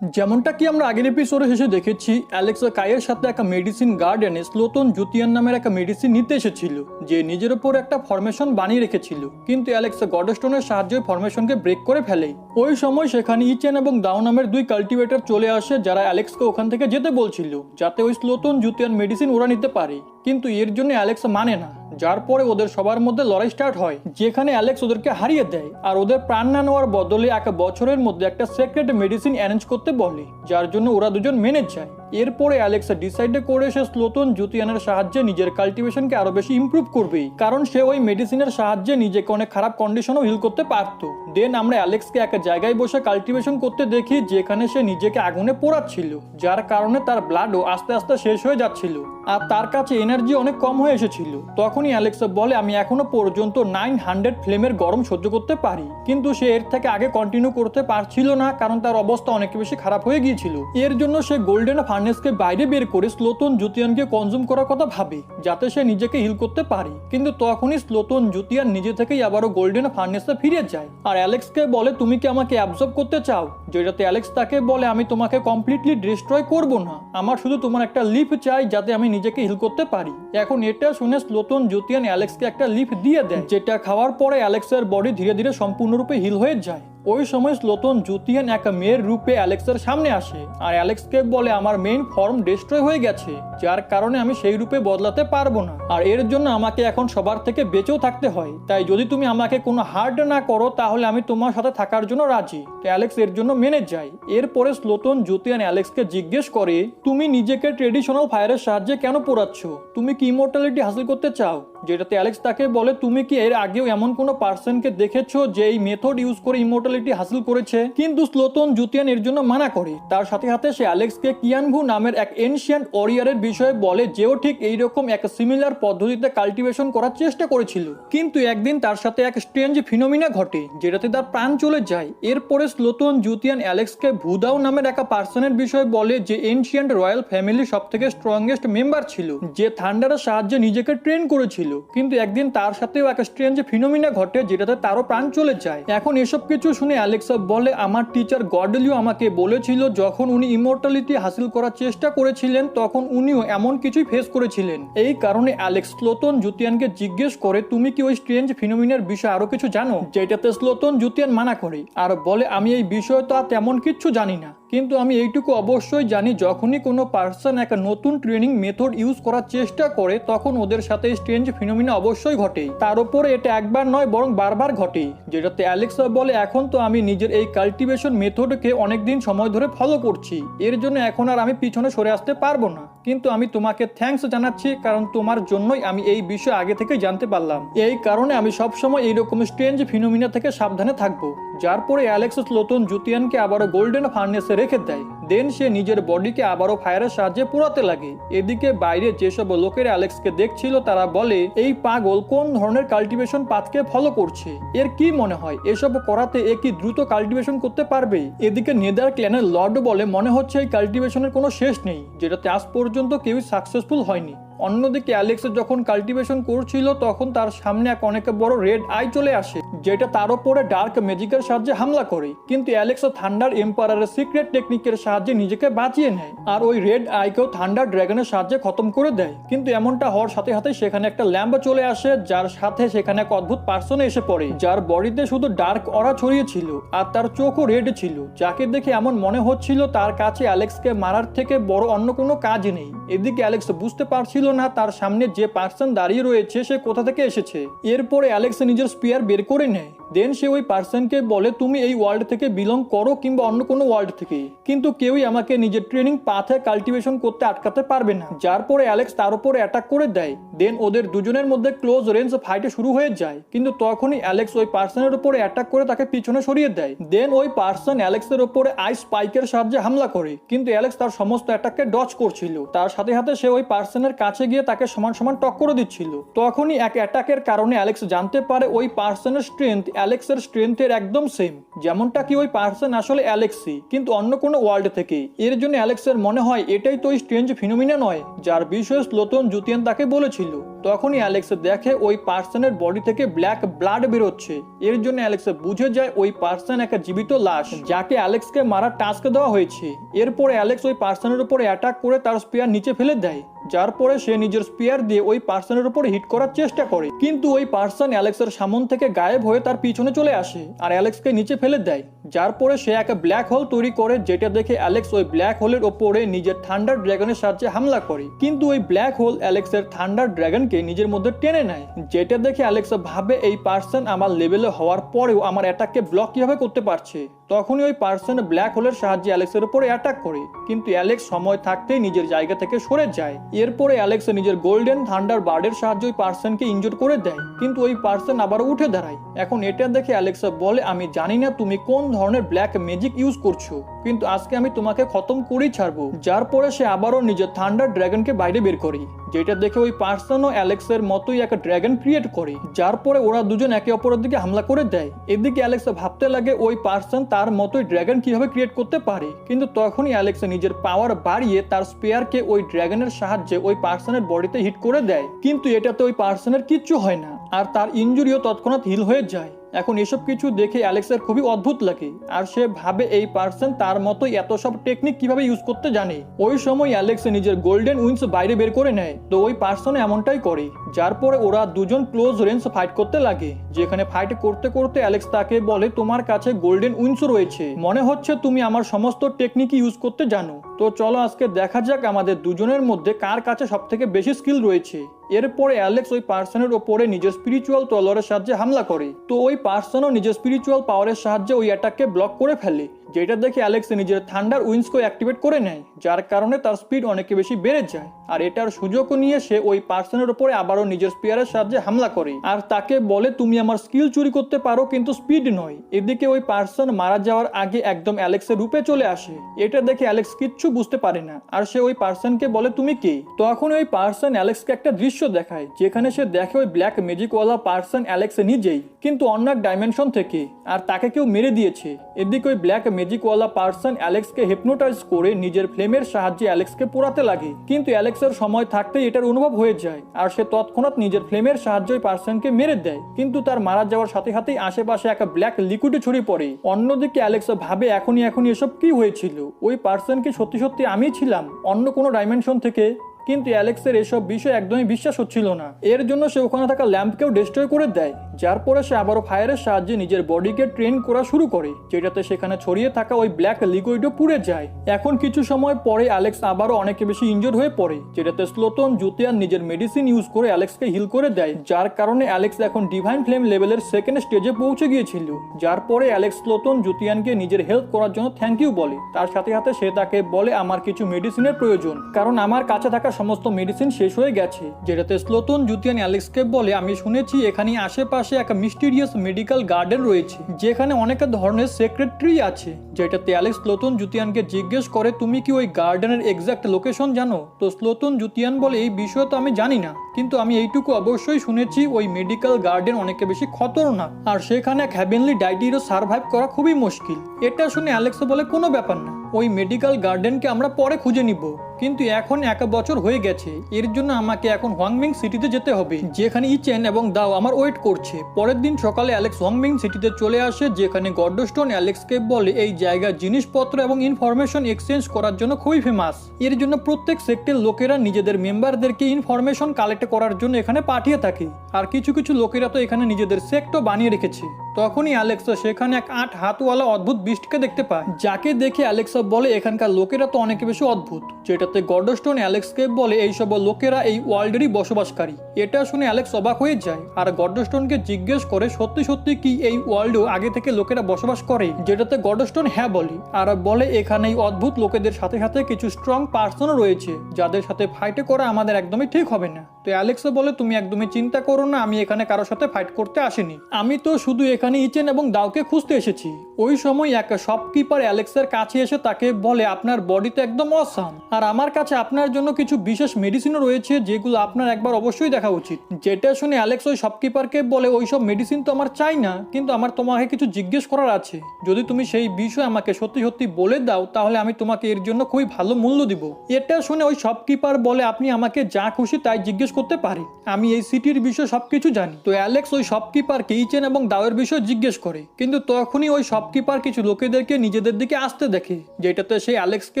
যেমনটা কি আমরা আগের এপিসোডে শেষে দেখেছি, অ্যালেক্স কাইয়ের সাথে একটা মেডিসিন গার্ডেনে স্লোতন জুতিয়ান নামের একটা মেডিসিন নিতে এসেছিল, যে নিজের উপর একটা ফরমেশন বানিয়ে রেখেছিল। কিন্তু অ্যালেক্স গডস্টোনের সাহায্যে ফরমেশনকে ব্রেক করে ফেলে। ওই সময় সেখানে ইচেন এবং দাও নামের দুই কাল্টিভেটর চলে আসে, যারা অ্যালেক্সকে ওখান থেকে যেতে বলছিল, যাতে ওই স্লোতন জুতিয়ান মেডিসিন ওরা নিতে পারে। কিন্তু এর জন্য অ্যালেক্স মানে না, যার পরে ওদের সবার মধ্যে লড়াই স্টার্ট হয়, যেখানে অ্যালেক্স ওদেরকে হারিয়ে দেয় আর ওদের প্রাণ না নেওয়ার বদলে এক বছরের মধ্যে একটা সিক্রেট মেডিসিন অ্যারেঞ্জ করতে বলে, যার জন্য ওরা দুজন মেনে যায়। এরপরে অ্যালেক্স ডিসাইড করে সে স্লোতন জুতিয়ানের সাহায্যে নিজের কাল্টিভেশনকে আরো বেশি ইমপ্রুভ করবেই, কারণ সে ওই মেডিসিনের সাহায্যে নিজেকে অনেক খারাপ কন্ডিশনও হিল করতে পারতো। দেন আমরা অ্যালেক্সকে এক জায়গায় বসে কাল্টিভেশন করতে দেখি, যেখানে সে নিজেকে আগুনে পোড়াচ্ছিল, যার কারণে তার ব্লাডও আস্তে আস্তে শেষ হয়ে যাচ্ছিল আর তার কাছে এনার্জি অনেক কম হয়ে এসেছিল। তখনই অ্যালেক্স বলে, আমি এখনো পর্যন্ত 900 ফ্লেমের গরম সহ্য করতে পারি, কিন্তু সে এর থেকে আগে কন্টিনিউ করতে পারছিল না, কারণ তার অবস্থা অনেক বেশি খারাপ হয়ে গিয়েছিল। এর জন্য সে গোল্ডেন ফার্নেসকে বাইরে বের করে স্লোতন জুতিয়ানকে কনজিউম করার কথা ভাবে, যাতে সে নিজেকে হিল করতে পারে। কিন্তু তখনই স্লোতন জুতিয়ান নিজে থেকেই আবারও গোল্ডেন ফার্নেসে ফিরে যায় আর অ্যালেক্সকে বলে, তুমি কি আমাকে অ্যাবজর্ব করতে চাও? যেটাতে অ্যালেক্স তাকে বলে, আমি তোমাকে কমপ্লিটলি ডিস্ট্রয় করব না, আমার শুধু তোমার একটা লিফ চাই, যাতে আমি নিজেকে হিল করতে পারি। এখন এটা শুনে স্লোতন জুতিয়ান অ্যালেক্সকে একটা লিফ দিয়ে দেয়, যেটা খাওয়ার পরে অ্যালেক্সের বডি ধীরে ধীরে সম্পূর্ণরূপে হিল হয়ে যায়। ওই সময় স্লোতন জুতিয়ান এক মেয়ের রূপে অ্যালেক্সের সামনে আসে আর অ্যালেক্সকে বলে, আমার মেইন ফর্ম ডিস্ট্রয় হয়ে গেছে, যার কারণে আমি সেই রূপে বদলাতে পারবো না, আর এর জন্য আমাকে এখন সবার থেকে বেঁচেও থাকতে হয়। তাই যদি তুমি আমাকে কোনো হার্ট না করো, তাহলে আমি তোমার সাথে থাকার জন্য রাজি। অ্যালেক্স এর জন্য মেনে যায়। এরপরে স্লোতন জুতিয়ান অ্যালেক্সকে জিজ্ঞেস করে, তুমি নিজেকে ট্রেডিশনাল ফায়ারের সাহায্যে কেন পোড়াচ্ছ? তুমি কি ইমর্টালিটি হাসিল করতে চাও? যেটাতে অ্যালেক্স তাকে বলে, তুমি কি এর আগেও এমন কোনো পার্সনকে দেখেছো যে এই মেথড ইউজ করে ইমর্টালিটি হাসিল করেছে? কিন্তু স্লোতন জুতিয়ান এর জন্য মানা করে। তার সাথে সাথে সে অ্যালেক্সকে কিয়ানভু নামের এক এনশিয়েন্ট ওয়ারিয়রের বিষয়ে বলে, যেও ঠিক এইরকম এক সিমিলার পদ্ধতিতে কাল্টিভেশন করার চেষ্টা করেছিল, কিন্তু একদিন তার সাথে এক স্ট্রেঞ্জ ফিনোমিনা ঘটে, যেটাতে তার প্রাণ চলে যায়। এরপরে স্লোতন জুতিয়ান অ্যালেক্সকে ভুদাও নামের এক পার্সনের বিষয়ে বলে, যে এনশিয়েন্ট রয়্যাল ফ্যামিলির সব থেকে স্ট্রংগেস্ট মেম্বার ছিল, যে থান্ডারের সাহায্যে নিজেকে ট্রেন করেছিল। কিন্তু একদিন তার সাথেও এক স্ট্রেঞ্জ ফিনোমিনা ঘটে, যেটাতে তারও প্রাণ চলে যায়। এখন এসব কিছু শুনে অ্যালেক্স বলে, আমার টিচার গডলিও আমাকে বলেছিল, যখন উনি ইমর্টালিটি হাসিল করার চেষ্টা করেছিলেন, তখন উনিও এমন কিছুই ফেস করেছিলেন। এই কারণে অ্যালেক্স স্লোতন জুতিয়ানকে জিজ্ঞেস করে, তুমি কি ওই স্ট্রেঞ্জ ফিনোমিনার বিষয়ে আরো কিছু জানো? যেটাতে স্লোতন জুতিয়ান মানা করে আর বলে, আমি এই বিষয়ে তো তেমন কিছু জানি না, কিন্তু আমি এইটুকু অবশ্যই জানি, যখনই কোনো পার্সন একটা নতুন ট্রেনিং মেথড ইউজ করার চেষ্টা করে, তখন ওদের সাথে স্ট্রেঞ্জ ফিনোমিনা অবশ্যই ঘটে। তার উপরে এটা একবার নয়, বরং বারবার ঘটে। যেটাতে অ্যালেক্স বলে, এখন তো আমি নিজের এই কাল্টিভেশন মেথডকে অনেকদিন সময় ধরে ফলো করছি, এর জন্য এখন আর আমি পিছনে সরে আসতে পারবো না, কিন্তু আমি তোমাকে থ্যাঙ্কস জানাচ্ছি, কারণ তোমার জন্যই আমি এই বিষয় আগে থেকে জানতে পারলাম। এই কারণে আমি সবসময় এইরকম স্ট্রেঞ্জ ফিনোমিনা থেকে সাবধানে থাকবো। যার পরে অ্যালেক্স স্লোতন জুতিয়ানকে আবারও গোল্ডেন ফার্নেসে রেখে দেয়। দেন সে নিজের বডিকে আবারও ফায়ারের সাহায্যে পোড়াতে লাগে। এদিকে বাইরে যেসব লোকের অ্যালেক্সকে দেখছিল, তারা বলে, এই পাগল কোন ধরনের কাল্টিভেশন পাথকে ফলো করছে, এর কি মনে হয় এসব করাতে এ কি দ্রুত কাল্টিভেশন করতে পারবে? এদিকে নেদার ক্ল্যানের লর্ড বলে, মনে হচ্ছে এই কাল্টিভেশনের কোনো শেষ নেই, যেটাতে আজ পর্যন্ত কেউই সাকসেসফুল হয়নি। অন্যদিকে অ্যালেক্স যখন কাল্টিভেশন করছিল, তখন তার সামনে এক অনেক বড় রেড আই চলে আসে, যেটা তার উপরে ডার্ক ম্যাজিকের সাহায্যে হামলা করে। কিন্তু অ্যালেক্স থান্ডার এম্পায়ারের সিক্রেট টেকনিকের সাহায্যে নিজেকে বাঁচিয়ে নেয় আর ওই রেড আইকেও থান্ডার ড্রাগনের সাহায্যে খতম করে দেয়। কিন্তু এমনটা হওয়ার সাথে সাথে সেখানে একটা ল্যাম্প চলে আসে, যার সাথে সেখানে এক অদ্ভুত পার্সন এসে পড়ে, যার বডিতে শুধু ডার্ক অরা ছড়িয়েছিল আর তার চোখও রেড ছিল, যাকে দেখে এমন মনে হচ্ছিল তার কাছে অ্যালেক্সকে মারার থেকে বড় অন্য কোনো কাজ নেই। এদিকে অ্যালেক্স বুঝতে পারছিল না তার সামনে যে পার্সন দাঁড়িয়ে রয়েছে সে কোথা থেকে এসেছে। এরপরে অ্যালেক্স নিজের স্পিয়ার বের করে নেয়। দেন সে ওই পার্সনকে বলে, তুমি এই ওয়ার্ল্ড থেকে বিলং করো কিংবা অন্য কোনো ওয়ার্ল্ড থেকে, কিন্তু কেউই আমাকে নিজের ট্রেনিং পাথে কাল্টিভেশন করতে আটকাতে পারবে না। যার পরে অ্যালেক্স তার উপরে অ্যাটাক করে দেয়। দেন ওদের দুজনের মধ্যে ক্লোজ রেঞ্জ ফাইটে শুরু হয়ে যায়, কিন্তু তখনই অ্যালেক্স ওই পার্সনের উপরে অ্যাটাক করে তাকে পিছনে সরিয়ে দেয়। দেন ওই পার্সন অ্যালেক্সের উপরে আইস স্পাইকের সাহায্যে হামলা করে, কিন্তু অ্যালেক্স তার সমস্ত অ্যাটাককে ডজ করছিল। তার সাথে সাথে সে ওই পার্সনের কাছে গিয়ে তাকে সমান সমান টক্কর দিচ্ছিল। তখনই এক অ্যাটাকের কারণে অ্যালেক্স জানতে পারে ওই পার্সনের স্ট্রেংথ অ্যালেক্সের স্ট্রেংথের একদম সেম, যেমনটা কি ওই পার্সন আসলে অ্যালেক্সই কিন্তু অন্য কোনো ওয়ার্ল্ড থেকে। এর জন্য অ্যালেক্সের মনে হয় এটাই তো ওই স্ট্রেঞ্জ ফিনোমিনা নয় যার বিষয়ে স্লোতন জুতিয়ান তাকে বলেছিল। তখনই অ্যালেক্স দেখে ওই পার্সনের বডি থেকে ব্ল্যাক ব্লাড বেরোচ্ছে। এর জন্য অ্যালেক্স বুঝে যায় ওই পার্সন একটা জীবিত লাশ যাকে অ্যালেক্সকে মারার টাস্ক দেওয়া হয়েছে। এরপরে অ্যালেক্স ওই পার্সনের উপরে অ্যাটাক করে তার স্পিয়ার নিচে ফেলে দেয়, যার পরে সে নিজের স্পিয়ার দিয়ে ওই পার্সনের উপরে হিট করার চেষ্টা করে, কিন্তু ওই পার্সন অ্যালেক্সের সামন থেকে গায়েব হয়ে তার পিছনে চলে আসে আর অ্যালেক্সকে নিচে ফেলে দেয়। যার পরে সে একটা ব্ল্যাক হোল তৈরি করে, যেটা দেখে অ্যালেক্স ওই ব্ল্যাক হোলের ওপরে নিজের থান্ডার ড্রাগনের সাহায্যে হামলা করে, কিন্তু ওই ব্ল্যাক হোল অ্যালেক্সের থান্ডার ড্রাগনকে নিজের মধ্যে টেনে নেয়। যেটা দেখে অ্যালেক্স ভাবে এই পার্সন আমার লেভেলে হওয়ার পরেও আমার অ্যাটাককে ব্লক কিভাবে করতে পারছে। তখনই ওই পার্সন ব্ল্যাক হোলের সাহায্যে অ্যালেক্সের উপরে অ্যাটাক করে, কিন্তু অ্যালেক্স সময় থাকতেই নিজের জায়গা থেকে সরে যায়। এরপরে অ্যালেক্স নিজের গোল্ডেন থান্ডার বার্ডের সাহায্যে ওই পার্সনকে ইনজোর করে দেয়, কিন্তু ওই পার্সন আবার উঠে দাঁড়ায়। এখন এটা দেখে অ্যালেক্স বলে, আমি জানি না তুমি কোন ধরনের ব্ল্যাক ম্যাজিক ইউজ করছো, কিন্তু আজকে আমি তোমাকে খতম করেই ছাড়বো। যার পরে সে আবারও নিজের থান্ডার ড্রাগনকে বাইরে বের করে, যেটা দেখে ওই পার্সনও অ্যালেক্সের মতোই একটা ড্রাগন ক্রিয়েট করে, যার পরে ওরা দুজন একে অপরের দিকে হামলা করে দেয়। এদিকে অ্যালেক্স ভাবতে লাগে ওই পার্সন তার মতোই ড্রাগন কিভাবে ক্রিয়েট করতে পারে, কিন্তু তখনই অ্যালেক্স নিজের পাওয়ার বাড়িয়ে তার স্পেয়ারকে ওই ড্রাগনের সাহায্যে ওই পার্সনের বডিতে হিট করে দেয়, কিন্তু এটাতে ওই পার্সনের কিচ্ছু হয় না আর তার ইনজুরিও তৎক্ষণাৎ হিল হয়ে যায়। এখন এসব কিছু দেখে অ্যালেক্সের খুবই অদ্ভুত লাগে আর সে ভাবে এই পার্সন তার মতোই এত সব টেকনিক কিভাবে ইউজ করতে জানে। ওই সময় অ্যালেক্স নিজের গোল্ডেন উইংস বাইরে বের করে নেয়, তো ওই পার্সন এমনটাই করে। যার পরে ওরা দুজন ক্লোজ রেঞ্জ ফাইট করতে লাগে, যেখানে ফাইট করতে করতে অ্যালেক্স তাকে বলে, তোমার কাছে গোল্ডেন উইংস রয়েছে, মনে হচ্ছে তুমি আমার সমস্ত টেকনিক ইউজ করতে জানো, তো চলো আজকে দেখা যাক আমাদের দুজনের মধ্যে কার কাছে সব থেকে বেশি স্কিল রয়েছে। এরপরে অ্যালেক্স ওই পার্সনের ওপরে নিজের স্পিরিচুয়াল তলোয়ারের সাহায্যে হামলা করে, তো ওই পার্সনও নিজের স্পিরিচুয়াল পাওয়ারের সাহায্যে ওই অ্যাটাককে ব্লক করে ফেলে, যেটা দেখে অ্যালেক্স নিজের থান্ডার উইন্সকে অ্যাক্টিভেট করে নেয়, যার কারণে তার স্পিড অনেক বেশি বেড়ে যায়। আর এটার সুযোগও নিয়ে সে ওই পার্সনের উপরে আবারও নিজের স্পিয়ারের সাহায্যে হামলা করে আর তাকে বলে, তুমি আমার স্কিল চুরি করতে পারো কিন্তু স্পিড নয়। এদিকে ওই পার্সন মারা যাওয়ার আগে একদম অ্যালেক্সের রূপে চলে আসে, এটা দেখে অ্যালেক্স কিচ্ছু বুঝতে পারে না আর সে ওই পার্সনকে বলে, তুমি কে? তখন ওই পার্সন অ্যালেক্সকে একটা দৃশ্য দেখায়, যেখানে সে দেখে ওই ব্ল্যাক ম্যাজিকওয়ালা পার্সন অ্যালেক্স নিজেই, কিন্তু অন্য এক ডাইমেনশন থেকে, আর তাকে কেউ মেরে দিয়েছে। এদিকে ওই ব্ল্যাক ম্যাজিকওয়ালা পার্সন অ্যালেক্সকে হিপনোটাইজ করে নিজের ফ্লেমের সাহায্যে অ্যালেক্সকে পোড়াতে লাগে, কিন্তু অ্যালেক্সের সময় থাকতেই এটার অনুভব হয়ে যায় আর সে তৎক্ষণাৎ নিজের ফ্লেমের সাহায্যে ওই পার্সনকে মেরে দেয়, কিন্তু তার মারা যাওয়ার সাথে সাথেই আশেপাশে একটা ব্ল্যাক লিকুইডে ছড়িয়ে পড়ে। অন্যদিকে অ্যালেক্স ভাবে এখনই এসব কি হয়েছিল, ওই পার্সনকে সত্যি সত্যি আমি ছিলাম অন্য কোনো ডাইমেনশন থেকে, কিন্তু অ্যালেক্সের এসব বিষয় একদমই বিশ্বাস হচ্ছিল না। এর জন্য সে ওখানে থাকা ল্যাম্পকেও ডিস্ট্রয় করে দেয়, যার পরে সে আবারও ফায়ারের সাহায্যে নিজের বডিকে ট্রেন করা শুরু করে, যেটাতে সেখানে ছড়িয়ে থাকা ওই ব্ল্যাক লিকুইডও পুড়ে যায়। এখন কিছু সময় পরে অ্যালেক্স আবারও অনেক বেশি ইনজোর্ড হয়ে পড়ে, যেটাতে স্লোতন জুতিয়ান নিজের মেডিসিন ইউজ করে অ্যালেক্সকে হিল করে দেয়, যার কারণে অ্যালেক্স এখন ডিভাইন ফ্লেম লেভেলের সেকেন্ড স্টেজে পৌঁছে গিয়েছিল। যার পরে অ্যালেক্স স্লোতন জুতিয়ানকে নিজের হেল্প করার জন্য থ্যাংক ইউ বলে, তার সাথে সাথে সে তাকে বলে, আমার কিছু মেডিসিনের প্রয়োজন, কারণ আমার কাছে থাকা সমস্ত মেডিসিন শেষ হয়ে গেছে। যেটাতে স্লোতন জুতিয়ান অ্যালেক্সকে বলে, আমি শুনেছি এখানে আশেপাশে একটা মিস্টিরিয়াস মেডিকেল গার্ডেন রয়েছে, যেখানে অনেক ধরনের সিক্রেট ট্রি আছে। যেটাতে অ্যালেক্স স্লোতন জুতিয়ানকে জিজ্ঞেস করে, তুমি কি ওই গার্ডেনের এক্সাক্ট লোকেশন জানো? তো স্লোতন জুতিয়ান বলে, এই বিষয় তো আমি জানি না, কিন্তু আমি এইটুকু অবশ্যই শুনেছি ওই মেডিকেল গার্ডেন অনেক বেশি খতরনাক আর সেখানে এক হ্যাভেনলি ডাইটিরও সার্ভাইভ করা খুবই মুশকিল। এটা শুনে অ্যালেক্স বলে, কোনো ব্যাপার না, ওই মেডিকেল গার্ডেনকে আমরা পরে খুঁজে নিব, কিন্তু এখন 1 বছর হয়ে গেছে, এর জন্য আমাকে এখন হোয়াংমিং সিটিতে যেতে হবে, যেখানে ইচেন এবং দাও আমার ওয়েট করছে। পরের দিন সকালে অ্যালেক্স হোয়াংমিং সিটিতে চলে আসে, যেখানে গডস্টোন অ্যালেক্সকে বলে এই জায়গার জিনিসপত্র এবং ইনফরমেশন এক্সচেঞ্জ করার জন্য খুবই ফেমাস। এর জন্য প্রত্যেক সেক্টরের লোকেরা নিজেদের মেম্বারদেরকে ইনফরমেশন কালেক্ট করার জন্য এখানে পাঠিয়ে থাকে, আর কিছু কিছু লোকেরা তো এখানে নিজেদের সেক্টর বানিয়ে রেখেছে। তখনই অ্যালেক্সা সেখানে এক 8 হাতওয়ালা অদ্ভুত বিস্টকে দেখতে পায়, যাকে দেখে অ্যালেক্সা বলে, এখানকার লোকেরা তো অনেক বেশি অদ্ভুত। যেটাতে গডস্টোন অ্যালেক্সকে বলে, এইসব লোকেরা এই ওয়ার্ল্ডেরই বসবাসকারী। এটা শুনে অ্যালেক্স অবাক হয়ে যায় আর গডস্টোনকে জিজ্ঞেস করে, সত্যি সত্যি কি এই ওয়ার্ল্ডেও আগে থেকে লোকেরা বসবাস করে? যেটাতে গডস্টোন হ্যাঁ বলে আর বলে, এখানে এই অদ্ভুত লোকেদের সাথে সাথে কিছু স্ট্রং পার্সনও রয়েছে, যাদের সাথে ফাইটে করা আমাদের একদমই ঠিক হবে না। তো অ্যালেক্সা বলে, তুমি একদমই চিন্তা করো না, আমি এখানে কারোর সাথে ফাইট করতে আসিনি, আমি তো শুধু এখানে ইচেন এবং দাওকে খুঁজতে এসেছি। ওই সময় এক শপকিপার অ্যালেক্সের কাছে এসে তাকে বলে, আপনার বডি তো একদম অসাম, আর আমার আমার কাছে আপনার জন্য কিছু বিশেষ মেডিসিনও রয়েছে যেগুলো আপনার একবার অবশ্যই দেখা উচিত। যেটা শুনে অ্যালেক্স ওই শপকিপারকে বলে ওইসব মেডিসিন তো আমার চাই না, কিন্তু আমার তোমাকে কিছু জিজ্ঞেস করার আছে। যদি তুমি সেই বিষয় আমাকে সত্যি সত্যি বলে দাও তাহলে আমি তোমাকে এর জন্য খুবই ভালো মূল্য দিব। এটা শুনে ওই শপকিপার বলে আপনি আমাকে যা খুশি তাই জিজ্ঞেস করতে পারেন, আমি এই সিটির বিষয়ে সবকিছু জানি। তো অ্যালেক্স ওই শপকিপারকে ইচেন এবং দাওয়ের বিষয়ে জিজ্ঞেস করে, কিন্তু তখনই ওই শপকিপার কিছু লোকেদেরকে নিজেদের দিকে আসতে দেখে, যেটাতে সেই অ্যালেক্সকে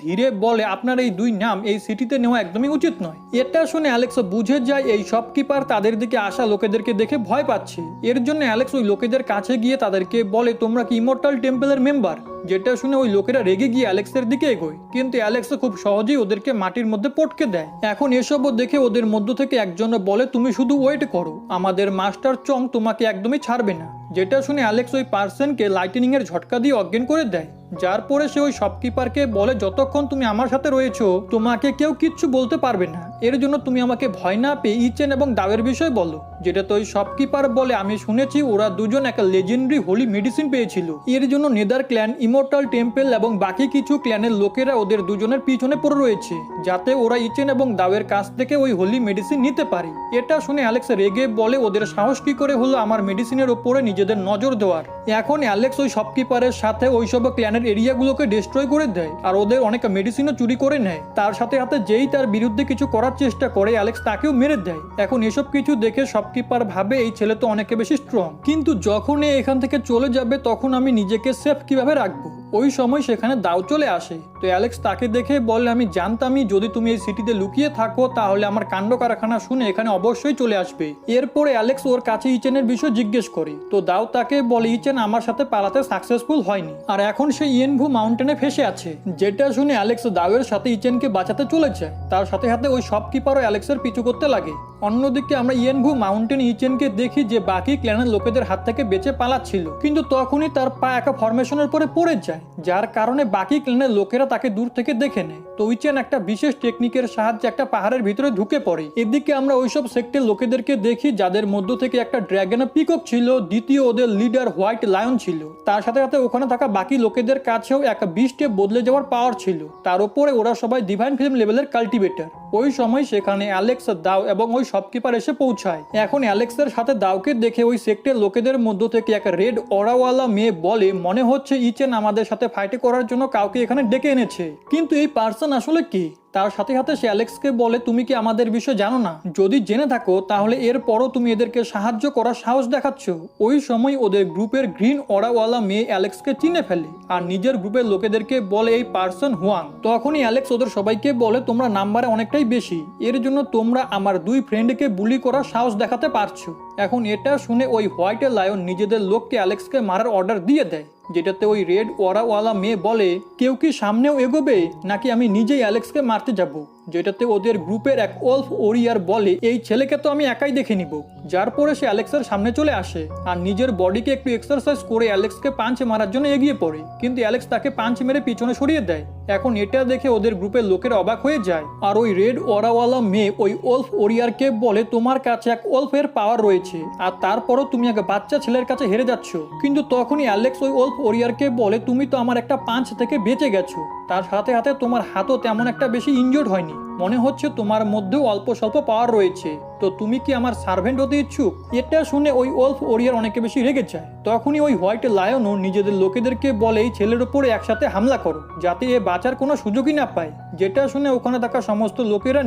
ধীরে বলে আপনার এই দুই নাম এই সিটিতে নেওয়া একদমই উচিত নয়। এটা শুনে অ্যালেক্স বুঝে যায় এই শপকিপার তাদের দিকে আসা লোকেদেরকে দেখে ভয় পাচ্ছে। এর জন্য অ্যালেক্স ওই লোকেদের কাছে গিয়ে তাদেরকে বলে তোমরা কি ইমর্টাল টেম্পলের মেম্বার? যেটা শুনে ওই লোকেরা রেগে গিয়ে অ্যালেক্সের দিকে এগোয়, কিন্তু অ্যালেক্স খুব সহজেই ওদেরকে মাটির মধ্যে পটকে দেয়। এখন এসবও দেখে ওদের মধ্য থেকে একজন বলে তুমি শুধু ওয়েট করো, আমাদের মাস্টার চং তোমাকে একদমই ছাড়বে না। যেটা শুনে অ্যালেক্স ওই পার্সনকে লাইটেনিং এর ঝটকা দিয়ে অজ্ঞান করে দেয়। যার পরে সে ওই শপকিপারকে বলে যতক্ষণ তুমি আমার সাথে রয়েছো তোমাকে কেউ কিচ্ছু বলতে পারবে না, এর জন্য তুমি আমাকে ভয় না পেয়ে ইচেন এবং দাওয়ের বিষয় বলো। যেটা তো ওই শপকিপার বলে আমি শুনেছি ওরা দুজন একটা লেজেন্ডারি হোলি মেডিসিন পেয়েছিল, এর জন্য নেদার ক্ল্যান, ইমর্টাল টেম্পল এবং বাকি কিছু ক্ল্যানের লোকেরা ওদের দুজনের পিছনে পড়ে রয়েছে যাতে ওরা ইচেন এবং দাওয়ের কাছ থেকে ওই হোলি মেডিসিন নিতে পারে। এটা শুনে অ্যালেক্স রেগে বলে ওদের সাহস কি করে হলো আমার মেডিসিনের ওপরে নিজেদের নজর দেওয়ার। এখন অ্যালেক্স ওই শপকিপারের সাথে ওইসব ক্ল্যানের এরিয়াগুলোকে ডিস্ট্রয় করে দেয় আর ওদের অনেক মেডিসিনও চুরি করে নেয়। তার সাথে সাথে যেই তার বিরুদ্ধে কিছু করার চেষ্টা করে অ্যালেক্স তাকেও মেরে দেয়। এখন এসব কিছু দেখে শপকিপার ভাবে এই ছেলে তো অনেক বেশি স্ট্রং, কিন্তু যখন এখান থেকে চলে যাবে তখন আমি নিজেকে সেফ কিভাবে রাখবো। ওই সময় সেখানে দাও চলে আসে। তো অ্যালেক্স তাকে দেখে বলে আমি জানতামই যদি তুমি এই সিটিতে লুকিয়ে থাকো তাহলে আমার কাণ্ড কারখানা শুনে এখানে অবশ্যই চলে আসবে। এরপরে অ্যালেক্স ওর কাছে ইচেনের বিষয় জিজ্ঞেস করে, তো দাও তাকে বলে ইচেন আমার সাথে পালাতে সাকসেসফুল হয়নি আর এখন সে ইয়েনভু মাউন্টেনে ফেসে আছে। যেটা শুনে অ্যালেক্স দাওয়ের সাথে ইচেনকে বাঁচাতে চলে যায়, তার সাথে সাথে ওই শপকিপারও অ্যালেক্সের পিছু করতে লাগে। অন্যদিকে আমরা ইয়েনভু মাউন্টেন ইচেনকে দেখি যে বাকি ক্ল্যানের লোকেদের হাত থেকে বেঁচে পালাচ্ছিল, কিন্তু তখনই তার পা একা ফরমেশনের পরে পড়ে যায়, যার কারণে বাকি ক্ল্যানের লোকেরা তাকে দূর থেকে দেখে নেয়। তো ইচেন একটা বিশেষ টেকনিকের সাহায্যে একটা পাহাড়ের ভিতরে ঢুকে পড়ে। এদিকে আমরা ওইসব সেক্টের লোকেদেরকে দেখি যাদের মধ্য থেকে একটা ড্র্যাগন পিকক ছিল, দ্বিতীয় ওদের লিডার হোয়াইট লায়ন ছিল, তার সাথে সাথে ওখানে থাকা বাকি লোকেদের কাছেও একটা 20 স্টেপ বদলে যাওয়ার পাওয়ার ছিল। তার উপরে ওরা সবাই ডিভাইন ফিল্ম লেভেলের কাল্টিভেটর। ওই সময় সেখানে অ্যালেক্স, দাও এবং ওই শপকিপার এসে পৌঁছায়। এখন অ্যালেক্সের সাথে দাওকে দেখে ওই সেক্টের লোকেদের মধ্য থেকে এক রেড অরাওয়ালা মেয়ে বলে মনে হচ্ছে ইচেন আমাদের সাথে ফাইটে করার জন্য কাউকে এখানে ডেকে এনেছে, কিন্তু এই পার্সন আসলে কি? তার সাথে সাথে সে অ্যালেক্সকে বলে তুমি কি আমাদের বিষয়ে জানো না? যদি জেনে থাকো তাহলে এরপরও তুমি এদেরকে সাহায্য করার সাহস দেখাচ্ছ। ওই সময় ওদের গ্রুপের গ্রিন অরাওয়ালা মেয়ে অ্যালেক্সকে চিনে ফেলে আর নিজের গ্রুপের লোকেদেরকে বলে এই পার্সন হুয়াং। তখনই অ্যালেক্স ওদের সবাইকে বলে তোমরা নাম্বারে অনেকটাই বেশি, এর জন্য তোমরা আমার দুই ফ্রেন্ডকে বুলি করার সাহস দেখাতে পারছো। এখন এটা শুনে ওই হোয়াইট লায়ন নিজেদের লোককে অ্যালেক্সকে মারার অর্ডার দিয়ে দেয়, যেটাতে ওই রেড ওয়ারাওয়ালা মেয়ে বলে কেউ কি সামনেও এগোবে নাকি আমি নিজেই অ্যালেক্সকে মারতে যাব। যেটাতে ওদের গ্রুপের এক ওলফ ওরিয়ার বলে এই ছেলেকে তো আমি একাই দেখে নিব। যার পরে সে অ্যালেক্সের সামনে চলে আসে আর নিজের বডিকে একটু এক্সারসাইজ করে অ্যালেক্সকে পাঞ্চ মারার জন্য এগিয়ে পড়ে, কিন্তু অ্যালেক্স তাকে পাঞ্চ মেরে পিছনে সরিয়ে দেয়। এখন এটা দেখে ওদের গ্রুপের লোকেরা অবাক হয়ে যায় আর ওই রেড ওয়ারাওয়ালা মেয়ে ওই ওলফ ওরিয়ারকে বলে তোমার কাছে এক ওলফের পাওয়ার রয়েছে আর তারপরও তুমি এক বাচ্চা ছেলের কাছে হেরে যাচ্ছ। কিন্তু তখনই অ্যালেক্স ওই ওলফ ওরিয়ারকে বলে তুমি তো আমার একটা পাঞ্চ থেকে বেঁচে গেছো, তার সাথে সাথে তোমার হাতও তেমন একটা বেশি ইনজোর্ড হয়নি, মনে হচ্ছে তোমার মধ্যেও অল্প স্বল্প পাওয়ার রয়েছে, তো তুমি কি আমার সার্ভেন্ট হতে ইচ্ছুক? এটা শুনে ওই ওলফ ওরিয়ার অনেকে বেশি রেগে যায়। তখনই ওই হোয়াইট লায়নও নিজেদের লোকেদেরকে বলে এই ছেলের উপরে একসাথে হামলা করো যাতে এ বাঁচার কোনো সুযোগই না পায়। যেটা শুনে ওখানে থাকা সমস্ত লোকেরা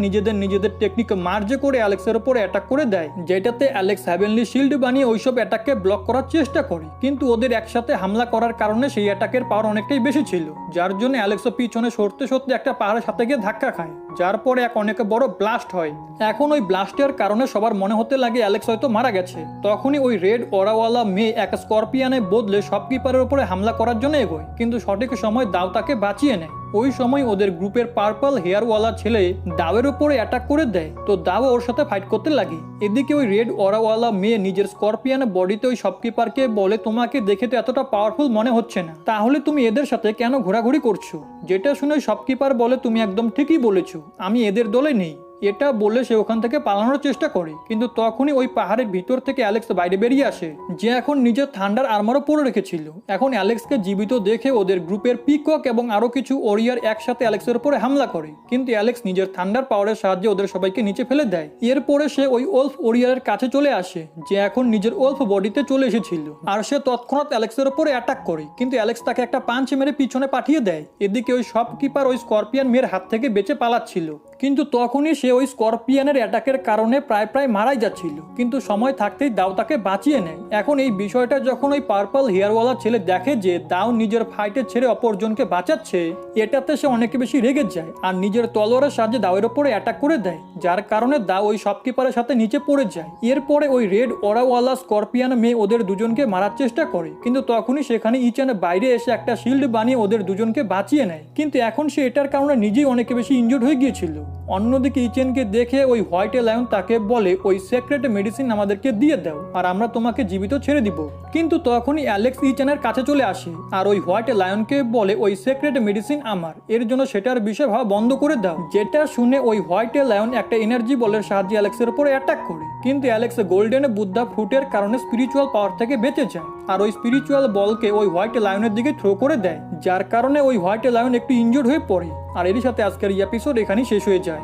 নিজেদের টেকনিক মার্জে করে অ্যালেক্সের উপরে অ্যাটাক করে দেয়, যেটাতে অ্যালেক্স হেভেনলি শিল্ড বানিয়ে ওইসব অ্যাটাককে ব্লক করার চেষ্টা করে, কিন্তু ওদের একসাথে হামলা করার কারণে সেই অ্যাটাকের পাওয়ার অনেকটাই বেশি ছিল, যার জন্য অ্যালেক্সও পিছনে সরতে সরতে একটা পাহাড়ের সাথে গিয়ে ধাক্কা খায়, যার পরে এক অনেক বড় ব্লাস্ট হয়। এখন ওই ব্লাস্টের কারণে সবার মনে হতে লাগে অ্যালেক্স হয়তো মারা গেছে। তখনই ওই রেড ওরাওয়ালা মেয়ে এক স্করপিয়ানে বদলে শপকিপারের উপরে হামলা করার জন্য এগোয়, কিন্তু সঠিক সময় দাও তাকে বাঁচিয়ে নেয়। ওই সময় ওদের গ্রুপের পার্পল হেয়ারওয়ালা ছেলে দাওয়ের উপরে অ্যাটাক করে দেয়, তো দাও ওর সাথে ফাইট করতে লাগে। এদিকে ওই রেড ওরাওয়ালা মেয়ে নিজের স্করপিয়ান বডিতে ওই শপকিপারকে বলে তোমাকে দেখে তো এতটা পাওয়ারফুল মনে হচ্ছে না, তাহলে তুমি এদের সাথে কেন ঘোরাঘুরি করছো? যেটা শুনে শপকিপার বলে তুমি একদম ঠিকই বলেছো, আমি এদের দলে নেই। এটা বলে সে ওখান থেকে পালানোর চেষ্টা করে, কিন্তু তখনই ওই পাহাড়ের ভিতর থেকে অ্যালেক্স বাইরে বেরিয়ে আসে, যে এখন নিজের থান্ডার আর্মারও পরে রেখেছিল। এখন অ্যালেক্সকে জীবিত দেখে ওদের গ্রুপের পিকক এবং আরো কিছু ওরিয়ার একসাথে অ্যালেক্সের উপরে হামলা করে, কিন্তু অ্যালেক্স নিজের থান্ডার পাওয়ারের সাহায্যে ওদের সবাইকে নিচে ফেলে দেয়। এরপরে সে ওই ওলফ ওরিয়ারের কাছে চলে আসে, যে এখন নিজের ওলফ বডিতে চলে এসেছিল, আর সে তৎক্ষণাৎ অ্যালেক্সের উপরে অ্যাটাক করে, কিন্তু অ্যালেক্স তাকে একটা পাঞ্চ মেরে পিছনে পাঠিয়ে দেয়। এদিকে ওই শপকিপার ওই স্করপিয়ন মেয়ের হাত থেকে বেঁচে পালাচ্ছিল, কিন্তু তখনই সে ওই স্করপিয়নের অ্যাটাকের কারণে প্রায় মারাই যাচ্ছিল, কিন্তু সময় থাকতেই দাও তাকে বাঁচিয়ে নেয়। এখন এই বিষয়টা যখন ওই পার্পল হেয়ারওয়ালা ছেলে দেখে যে দাও নিজের ফাইটে ছেড়ে অপরজনকে বাঁচাচ্ছে, এটাতে সে অনেক বেশি রেগে যায় আর নিজের তলোয়ারের সাহায্যে দাওয়ের ওপরে অ্যাটাক করে দেয়, যার কারণে দাও ওই শপকিপারের সাথে নিচে পড়ে যায়। এরপরে ওই রেড ওরাওয়ালা স্করপিয়ন মেয়ে ওদের দুজনকে মারার চেষ্টা করে, কিন্তু তখনই সেখানে ইচেন বাইরে এসে একটা শিল্ড বানিয়ে ওদের দুজনকে বাঁচিয়ে নেয়, কিন্তু এখন সে এটার কারণে নিজেই অনেক বেশি ইনজুর্ড হয়ে গিয়েছিল। অন্যদিকে ইচেনকে দেখে ওই হোয়াইট লায়ন তাকে বলে ওই সিক্রেট মেডিসিন আমাদেরকে দিয়ে দাও আর আমরা তোমাকে জীবিত ছেড়ে দিব, কিন্তু তখনই অ্যালেক্স ইচেনের কাছে চলে আসে আর ওই হোয়াইট লায়নকে বলে ওই সিক্রেট মেডিসিন আমার, এর জন্য সেটার বিষয় ভাবা বন্ধ করে দাও। যেটা শুনে ওই হোয়াইট লায়ন একটা এনার্জি বলের সাহায্যে অ্যালেক্সের উপর অ্যাটাক করে, কিন্তু অ্যালেক্স গোল্ডেন বুদ্ধা ফ্রুটের কারণে স্পিরিচুয়াল পাওয়ার থেকে বেঁচে যায় আর ওই স্পিরিচুয়াল বলকে ওই হোয়াইট লায়নের দিকে থ্রো করে দেয়, যার কারণে ওই হোয়াইট লায়ন একটু ইনজুর্ড হয়ে পড়ে। আর এরই সাথে আজকের এই এপিসোড এখানেই শেষ হয়ে যায়।